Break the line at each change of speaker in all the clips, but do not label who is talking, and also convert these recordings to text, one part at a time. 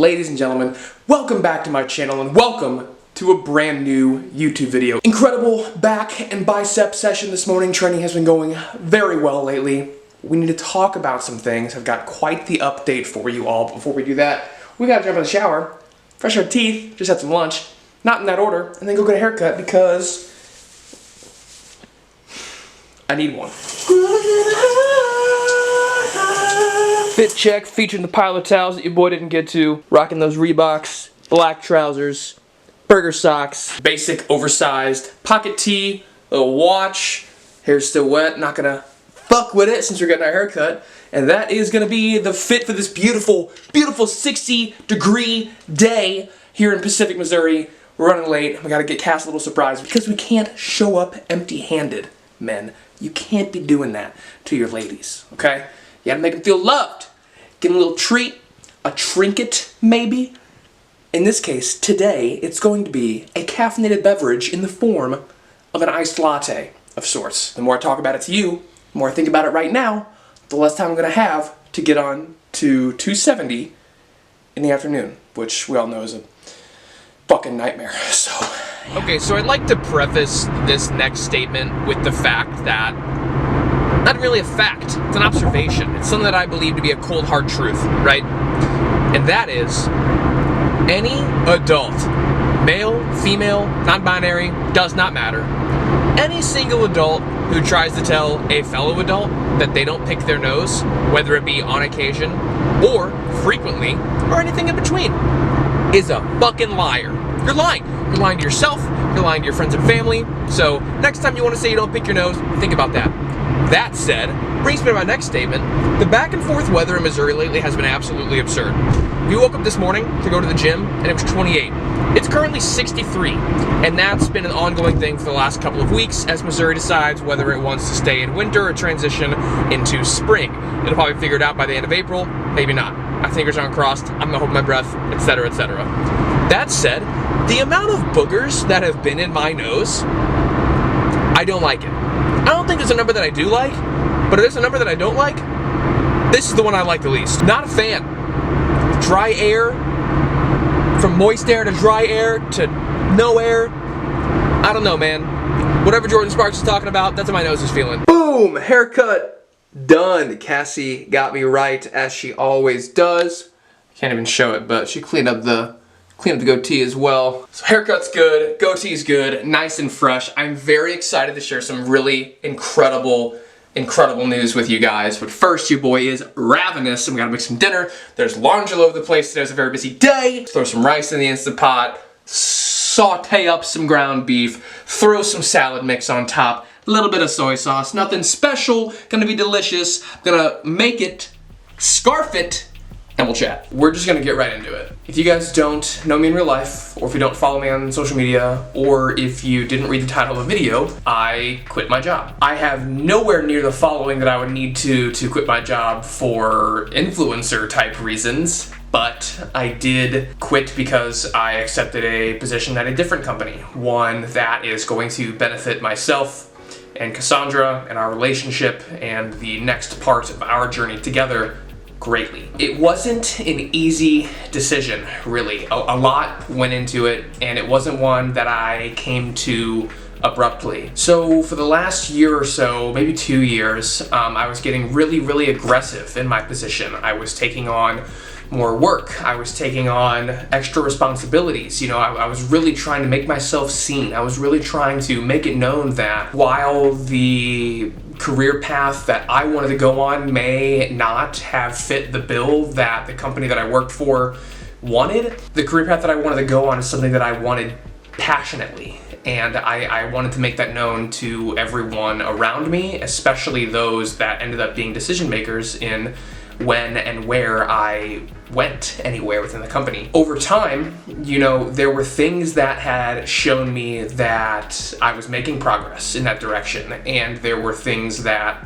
ladies and gentlemen, welcome back to my channel and welcome to a brand new YouTube video. Incredible back and bicep session this morning. Training has been going very well lately. We need to talk about some things. I've got quite the update for you all. But before we do that, we gotta jump in the shower, brush our teeth, just had some lunch, not in that order, and then go get a haircut because I need one. Fit check, featuring the pile of towels that your boy didn't get to. Rocking those Reeboks, black trousers, burger socks, basic oversized pocket tee, little watch, hair's still wet, not gonna fuck with it since we're getting our haircut. And that is gonna be the fit for this beautiful, beautiful 60-degree day here in Pacific, Missouri. We're running late. We gotta get Cass a little surprise because we can't show up empty-handed, men. You can't be doing that to your ladies, okay? You gotta make them feel loved. Get a little treat, a trinket maybe. In this case, today, it's going to be a caffeinated beverage in the form of an iced latte of sorts. The more I talk about it to you, the more I think about it right now, the less time I'm gonna have to get on to 270 in the afternoon, which we all know is a fucking nightmare, so. Okay, so I'd like to preface this next statement with the fact that not really a fact, it's an observation. It's something that I believe to be a cold hard truth, right? And that is, any adult, male, female, non-binary, does not matter. Any single adult who tries to tell a fellow adult that they don't pick their nose, whether it be on occasion or frequently or anything in between, is a fucking liar. You're lying. You're lying to yourself, you're lying to your friends and family. So next time you want to say you don't pick your nose, think about that. That said, brings me to my next statement. The back and forth weather in Missouri lately has been absolutely absurd. We woke up this morning to go to the gym and it was 28. It's currently 63, and that's been an ongoing thing for the last couple of weeks as Missouri decides whether it wants to stay in winter or transition into spring. It'll probably figure it out by the end of April, maybe not. My fingers aren't crossed, I'm gonna hold my breath, etc., etc. That said, the amount of boogers that have been in my nose, I don't like it. I don't think there's a number that I do like, but if there's a number that I don't like, this is the one I like the least. Not a fan. Dry air, from moist air to dry air to no air, I don't know, man. Whatever Jordan Sparks is talking about, that's what my nose is feeling. Boom! Haircut done. Cassie got me right, as she always does. Can't even show it, but she cleaned up the goatee as well. So haircut's good, goatee's good, nice and fresh. I'm very excited to share some really incredible news with you guys. But first, your boy is ravenous, and we gotta make some dinner. There's laundry all over the place. Today's a very busy day. Throw some rice in the Instant Pot, saute up some ground beef, throw some salad mix on top, a little bit of soy sauce, nothing special, gonna be delicious. I'm gonna make it, scarf it, and we'll chat. We're just gonna get right into it. If you guys don't know me in real life, or if you don't follow me on social media, or if you didn't read the title of the video, I quit my job. I have nowhere near the following that I would need to quit my job for influencer type reasons, but I did quit because I accepted a position at a different company, one that is going to benefit myself and Cassandra and our relationship and the next part of our journey together greatly. It wasn't an easy decision, really. A lot went into it, and it wasn't one that I came to abruptly. So for the last year or so, maybe 2 years, I was getting really aggressive in my position. I was taking on more work. I was taking on extra responsibilities. You know, I was really trying to make myself seen. I was really trying to make it known that while the career path that I wanted to go on may not have fit the bill that the company that I worked for wanted, the career path that I wanted to go on is something that I wanted passionately. And I wanted to make that known to everyone around me, especially those that ended up being decision makers in when and where I went anywhere within the company. Over time, you know, there were things that had shown me that I was making progress in that direction, and there were things that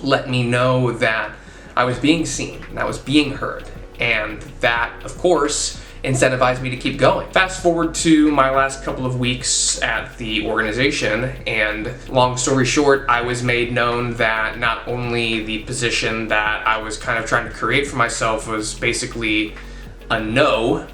let me know that I was being seen and I was being heard, and that, of course, incentivized me to keep going. Fast forward to my last couple of weeks at the organization, and long story short, I was made known that not only the position that I was kind of trying to create for myself was basically a no,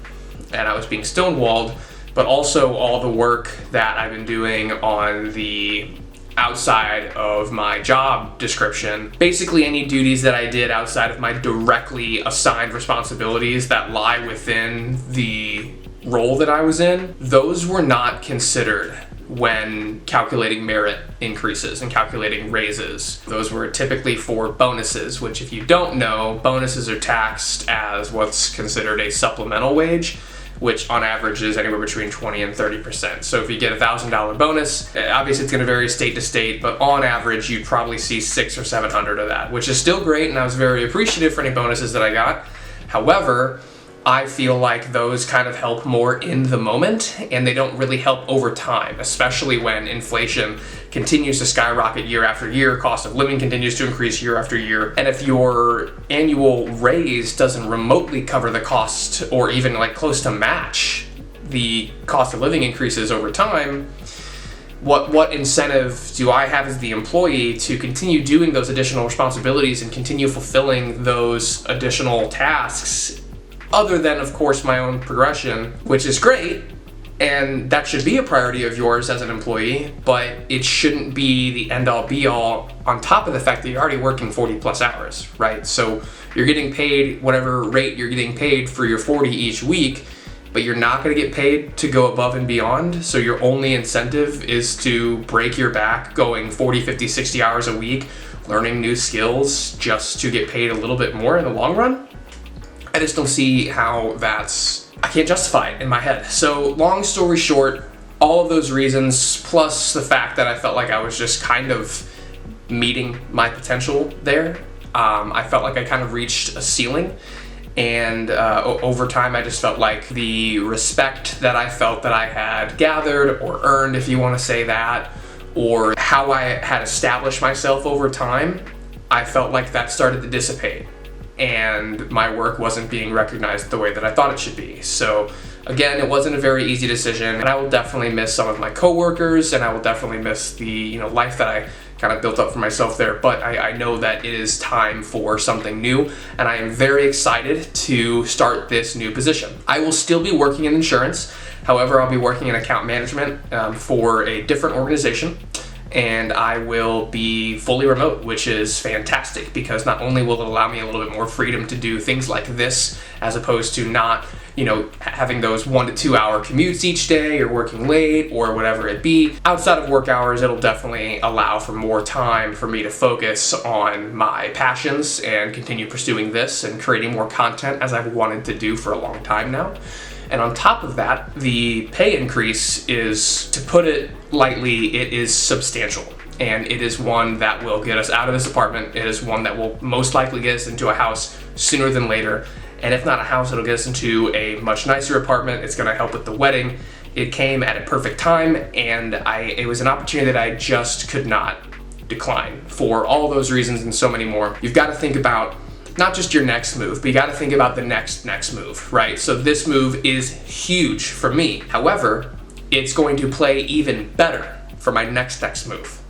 and I was being stonewalled, but also all the work that I've been doing on the outside of my job description. Basically any duties that I did outside of my directly assigned responsibilities that lie within the role that I was in, those were not considered when calculating merit increases and calculating raises. Those were typically for bonuses, which if you don't know, bonuses are taxed as what's considered a supplemental wage, which on average is anywhere between 20 and 30%. So if you get a $1,000 bonus, obviously it's gonna vary state to state, but on average you'd probably see 600 or 700 of that, which is still great, and I was very appreciative for any bonuses that I got. However, I feel like those kind of help more in the moment, and they don't really help over time, especially when inflation continues to skyrocket year after year, cost of living continues to increase year after year, and if your annual raise doesn't remotely cover the cost or even like close to match the cost of living increases over time, what incentive do I have as the employee to continue doing those additional responsibilities and continue fulfilling those additional tasks, other than, of course, my own progression, which is great, and that should be a priority of yours as an employee, but it shouldn't be the end-all be-all on top of the fact that you're already working 40 plus hours, right? So you're getting paid whatever rate you're getting paid for your 40 each week, but you're not gonna get paid to go above and beyond, so your only incentive is to break your back going 40, 50, 60 hours a week, learning new skills just to get paid a little bit more in the long run? I just don't see how I can't justify it in my head. So long story short, all of those reasons, plus the fact that I felt like I was just kind of meeting my potential there, I felt like I kind of reached a ceiling. And over time, I just felt like the respect that I felt that I had gathered or earned, if you want to say that, or how I had established myself over time, I felt like that started to dissipate, and my work wasn't being recognized the way that I thought it should be. So again, it wasn't a very easy decision, and I will definitely miss some of my coworkers, and I will definitely miss the life that I kind of built up for myself there, but I know that it is time for something new, and I am very excited to start this new position. I will still be working in insurance. However, I'll be working in account management for a different organization, and I will be fully remote, which is fantastic because not only will it allow me a little bit more freedom to do things like this as opposed to not, having those 1 to 2 hour commutes each day or working late or whatever it be. Outside of work hours, it'll definitely allow for more time for me to focus on my passions and continue pursuing this and creating more content as I've wanted to do for a long time now. And on top of that, the pay increase is, to put it lightly, it is substantial. And it is one that will get us out of this apartment. It is one that will most likely get us into a house sooner than later. And if not a house, it'll get us into a much nicer apartment. It's gonna help with the wedding. It came at a perfect time, and it was an opportunity that I just could not decline for all those reasons and so many more. You've got to think about not just your next move, but you got to think about the next move, right? So this move is huge for me. However, it's going to play even better for my next move.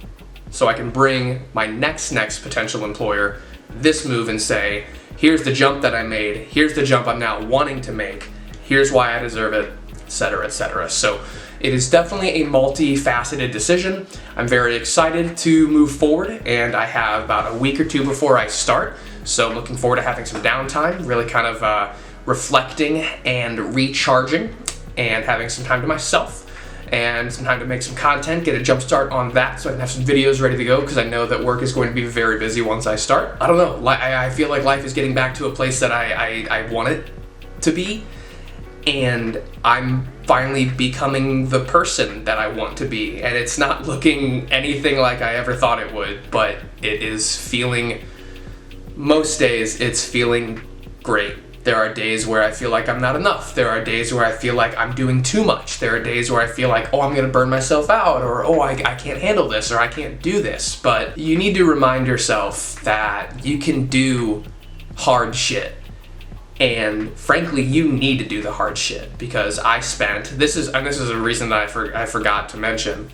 So I can bring my next potential employer this move and say, here's the jump that I made, here's the jump I'm now wanting to make, here's why I deserve it, etc., etc. So it is definitely a multifaceted decision. I'm very excited to move forward, and I have about a week or two before I start. So I'm looking forward to having some downtime, really kind of reflecting and recharging and having some time to myself and some time to make some content, get a jump start on that so I can have some videos ready to go, because I know that work is going to be very busy once I start. I don't know, I feel like life is getting back to a place that I want it to be, and I'm finally becoming the person that I want to be, and it's not looking anything like I ever thought it would, but it is feeling, most days it's feeling great. There are days where I feel like I'm not enough. There are days where I feel like I'm doing too much. There are days where I feel like, I'm gonna burn myself out, or I can't handle this, or I can't do this. But you need to remind yourself that you can do hard shit. And frankly, you need to do the hard shit, because this is a reason that I forgot to mention,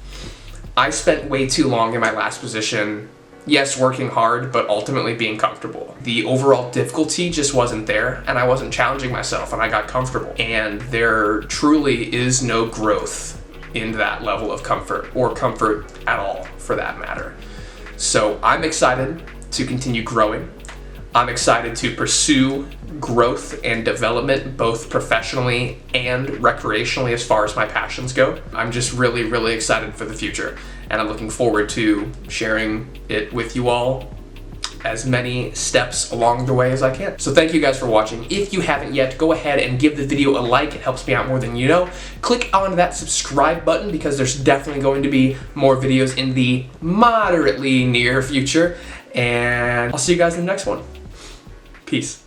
I spent way too long in my last position yes, working hard, but ultimately being comfortable. The overall difficulty just wasn't there, and I wasn't challenging myself, and I got comfortable. And there truly is no growth in that level of comfort, or comfort at all for that matter. So I'm excited to continue growing. I'm excited to pursue growth and development both professionally and recreationally as far as my passions go. I'm just really, really excited for the future, and I'm looking forward to sharing it with you all as many steps along the way as I can. So thank you guys for watching. If you haven't yet, go ahead and give the video a like. It helps me out more than you know. Click on that subscribe button because there's definitely going to be more videos in the moderately near future. And I'll see you guys in the next one. Peace.